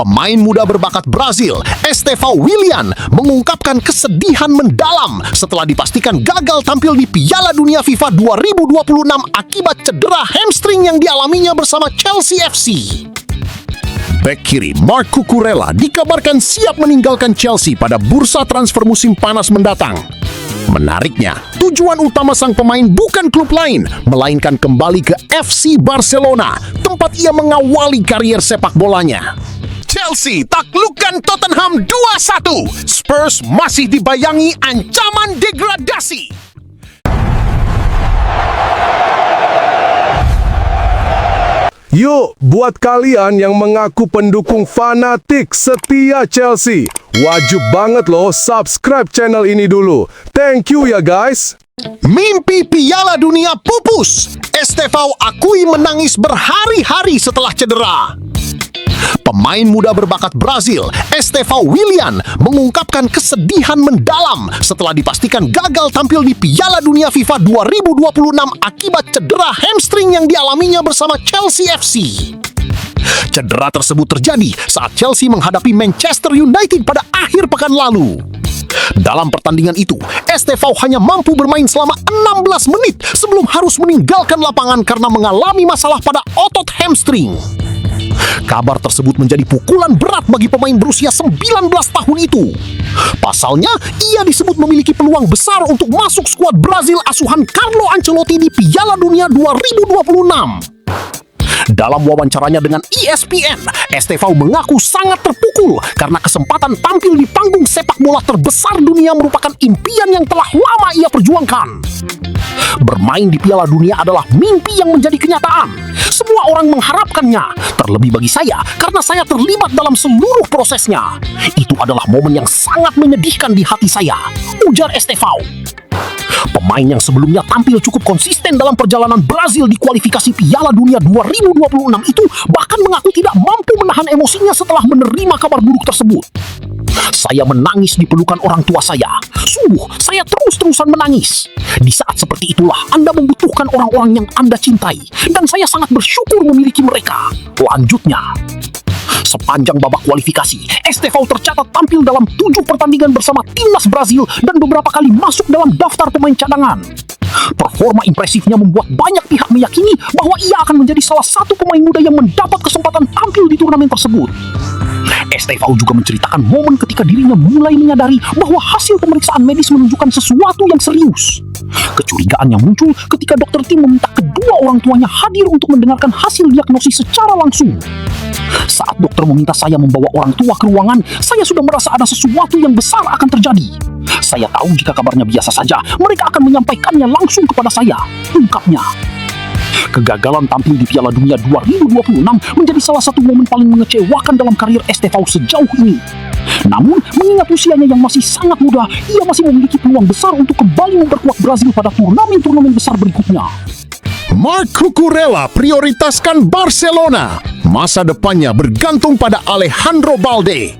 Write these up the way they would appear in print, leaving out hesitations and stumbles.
Pemain muda berbakat Brazil, Estevão Willian, mengungkapkan kesedihan mendalam setelah dipastikan gagal tampil di Piala Dunia FIFA 2026 akibat cedera hamstring yang dialaminya bersama Chelsea FC. Bek kiri Marc Cucurella dikabarkan siap meninggalkan Chelsea pada bursa transfer musim panas mendatang. Menariknya, tujuan utama sang pemain bukan klub lain, melainkan kembali ke FC Barcelona, tempat ia mengawali karier sepak bolanya. Chelsea taklukkan Tottenham 2-1. Spurs masih dibayangi ancaman degradasi. Yuk, buat kalian yang mengaku pendukung fanatik setia Chelsea, wajib banget loh subscribe channel ini dulu. Thank you ya guys. Mimpi Piala Dunia pupus. Estevão akui menangis berhari-hari setelah cedera. Pemain muda berbakat Brazil, Estevão Willian, mengungkapkan kesedihan mendalam setelah dipastikan gagal tampil di Piala Dunia FIFA 2026 akibat cedera hamstring yang dialaminya bersama Chelsea FC. Cedera tersebut terjadi saat Chelsea menghadapi Manchester United pada akhir pekan lalu. Dalam pertandingan itu, Estevão hanya mampu bermain selama 16 menit sebelum harus meninggalkan lapangan karena mengalami masalah pada otot hamstring. Kabar tersebut menjadi pukulan berat bagi pemain berusia 19 tahun itu. Pasalnya, ia disebut memiliki peluang besar untuk masuk skuad Brazil asuhan Carlo Ancelotti di Piala Dunia 2026. Dalam wawancaranya dengan ESPN, Estevão mengaku sangat terpukul karena kesempatan tampil di panggung sepak bola terbesar dunia merupakan impian yang telah lama ia perjuangkan. Bermain di Piala Dunia adalah mimpi yang menjadi kenyataan. Semua orang mengharapkannya, terlebih bagi saya karena saya terlibat dalam seluruh prosesnya. Itu adalah momen yang sangat menyedihkan di hati saya, ujar Estevão. Pemain yang sebelumnya tampil cukup konsisten dalam perjalanan Brazil di kualifikasi Piala Dunia 2026 itu bahkan mengaku tidak mampu menahan emosinya setelah menerima kabar buruk tersebut. Saya menangis di pelukan orang tua saya. Sungguh, saya terus-terusan menangis. Di saat seperti itulah Anda membutuhkan orang-orang yang Anda cintai, dan saya sangat bersyukur memiliki mereka. Lanjutnya, sepanjang babak kualifikasi, Estevão tercatat tampil dalam 7 pertandingan bersama timnas Brazil dan beberapa kali masuk dalam daftar pemain cadangan. Performa impresifnya membuat banyak pihak meyakini bahwa ia akan menjadi salah satu pemain muda yang mendapat kesempatan tampil di turnamen tersebut. Estevão juga menceritakan momen ketika dirinya mulai menyadari bahwa hasil pemeriksaan medis menunjukkan sesuatu yang serius. Kecurigaan yang muncul ketika dokter tim meminta kedua orang tuanya hadir untuk mendengarkan hasil diagnosis secara langsung. Saat dokter meminta saya membawa orang tua ke ruangan, saya sudah merasa ada sesuatu yang besar akan terjadi. Saya tahu jika kabarnya biasa saja, mereka akan menyampaikannya langsung kepada saya, ungkapnya. Kegagalan tampil di Piala Dunia 2026 menjadi salah satu momen paling mengecewakan dalam karir Estevão sejauh ini. Namun, mengingat usianya yang masih sangat muda, ia masih memiliki peluang besar untuk kembali memperkuat Brazil pada turnamen-turnamen besar berikutnya. Marc Cucurella prioritaskan Barcelona. Masa depannya bergantung pada Alejandro Balde.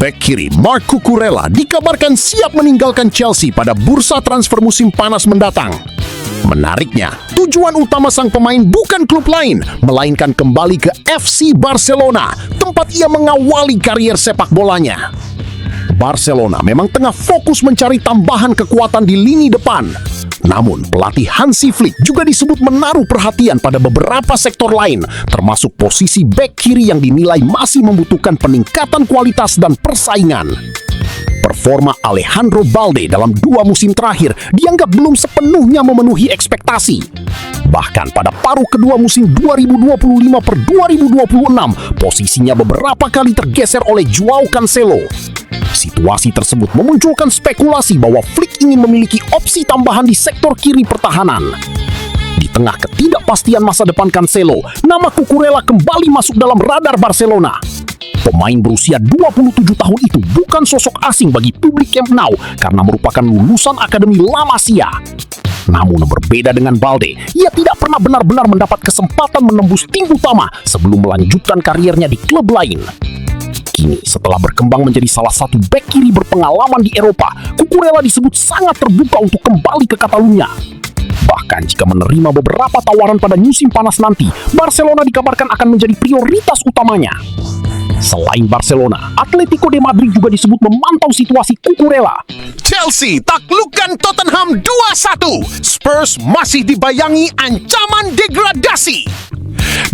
Bek kiri Marc Cucurella dikabarkan siap meninggalkan Chelsea pada bursa transfer musim panas mendatang. Menariknya, tujuan utama sang pemain bukan klub lain, melainkan kembali ke FC Barcelona, tempat ia mengawali karier sepak bolanya. Barcelona memang tengah fokus mencari tambahan kekuatan di lini depan. Namun, pelatih Hansi Flick juga disebut menaruh perhatian pada beberapa sektor lain, termasuk posisi bek kiri yang dinilai masih membutuhkan peningkatan kualitas dan persaingan. Performa Alejandro Balde dalam 2 musim terakhir dianggap belum sepenuhnya memenuhi ekspektasi. Bahkan pada paruh kedua musim 2025/2026, posisinya beberapa kali tergeser oleh Joao Cancelo. Situasi tersebut memunculkan spekulasi bahwa Flick ingin memiliki opsi tambahan di sektor kiri pertahanan. Di tengah ketidakpastian masa depan Cancelo, nama Cucurella kembali masuk dalam radar Barcelona. Pemain berusia 27 tahun itu bukan sosok asing bagi publik Camp Nou karena merupakan lulusan Akademi La Masia. Namun berbeda dengan Balde, ia tidak pernah benar-benar mendapat kesempatan menembus tim utama sebelum melanjutkan karirnya di klub lain. Kini, setelah berkembang menjadi salah satu bek kiri berpengalaman di Eropa, Cucurella disebut sangat terbuka untuk kembali ke Catalunya. Bahkan jika menerima beberapa tawaran pada musim panas nanti, Barcelona dikabarkan akan menjadi prioritas utamanya. Selain Barcelona, Atletico de Madrid juga disebut memantau situasi Cucurella. Chelsea taklukkan Tottenham 2-1. Spurs masih dibayangi ancaman degradasi.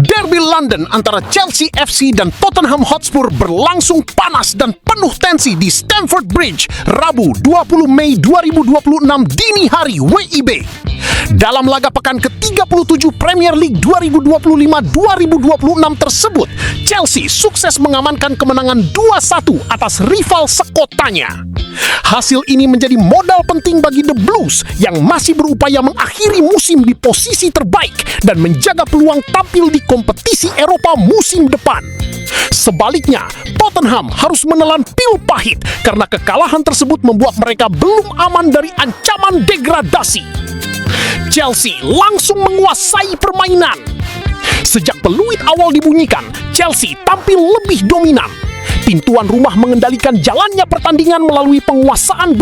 Derby London antara Chelsea FC dan Tottenham Hotspur berlangsung panas dan penuh tensi di Stamford Bridge, Rabu 20 Mei 2026 dini hari WIB. Dalam laga pekan ke-37 Premier League 2025-2026 tersebut, Chelsea sukses mengamankan kemenangan 2-1 atas rival sekotanya. Hasil ini menjadi modal penting bagi The Blues yang masih berupaya mengakhiri musim di posisi terbaik dan menjaga peluang tampil di kompetisi Eropa musim depan. Sebaliknya, Tottenham harus menelan pil pahit karena kekalahan tersebut membuat mereka belum aman dari ancaman degradasi. Chelsea langsung menguasai permainan. Sejak peluit awal dibunyikan, Chelsea tampil lebih dominan. Tim tuan rumah mengendalikan jalannya pertandingan melalui penguasaan